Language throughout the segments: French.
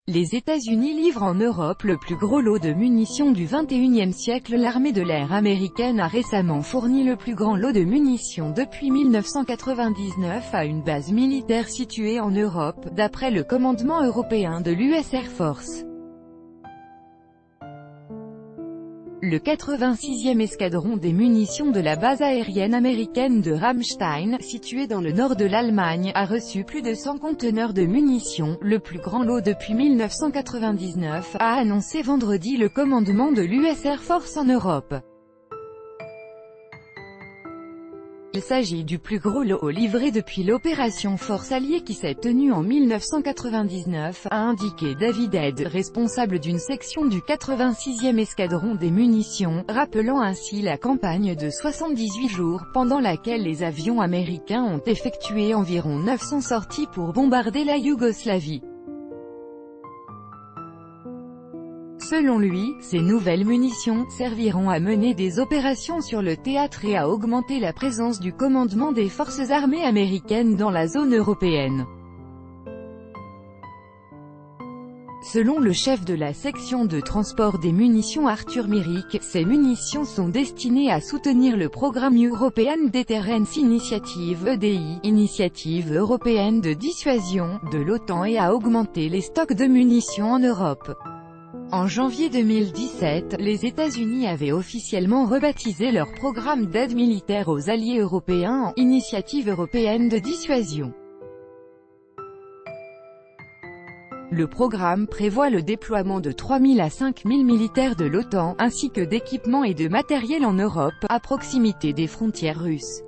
Les États-Unis livrent en Europe le plus gros lot de munitions du XXIe siècle. L'armée de l'air américaine a récemment fourni le plus grand lot de munitions depuis 1999 à une base militaire située en Europe, d'après le commandement européen de l'US Air Force. Le 86e escadron des munitions de la base aérienne américaine de Ramstein, située dans le nord de l'Allemagne, a reçu plus de 100 conteneurs de munitions, le plus grand lot depuis 1999, a annoncé vendredi le commandement de l'US Air Force en Europe. Il s'agit du plus gros lot livré depuis l'opération Force Alliée qui s'est tenue en 1999, a indiqué David Head, responsable d'une section du 86e escadron des munitions, rappelant ainsi la campagne de 78 jours, pendant laquelle les avions américains ont effectué environ 900 sorties pour bombarder la Yougoslavie. Selon lui, ces nouvelles munitions serviront à mener des opérations sur le théâtre et à augmenter la présence du commandement des forces armées américaines dans la zone européenne. Selon le chef de la section de transport des munitions Arthur Myrick, ces munitions sont destinées à soutenir le programme European Deterrence Initiative (EDI), initiative européenne de dissuasion, de l'OTAN et à augmenter les stocks de munitions en Europe. En janvier 2017, les États-Unis avaient officiellement rebaptisé leur programme d'aide militaire aux alliés européens en « Initiative européenne de dissuasion ». Le programme prévoit le déploiement de 3 000 à 5 000 militaires de l'OTAN, ainsi que d'équipements et de matériel en Europe, à proximité des frontières russes.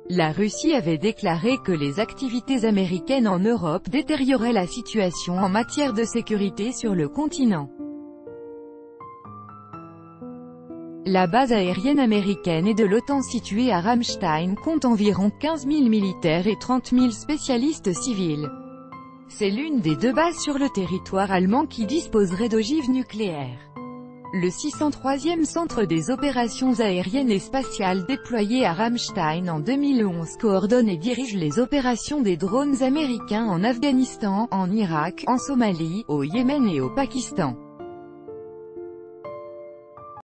La Russie avait déclaré que les activités américaines en Europe détérioraient la situation en matière de sécurité sur le continent. La base aérienne américaine et de l'OTAN située à Ramstein compte environ 15 000 militaires et 30 000 spécialistes civils. C'est l'une des deux bases sur le territoire allemand qui disposerait d'ogives nucléaires. Le 603e centre des opérations aériennes et spatiales déployé à Ramstein en 2011 coordonne et dirige les opérations des drones américains en Afghanistan, en Irak, en Somalie, au Yémen et au Pakistan.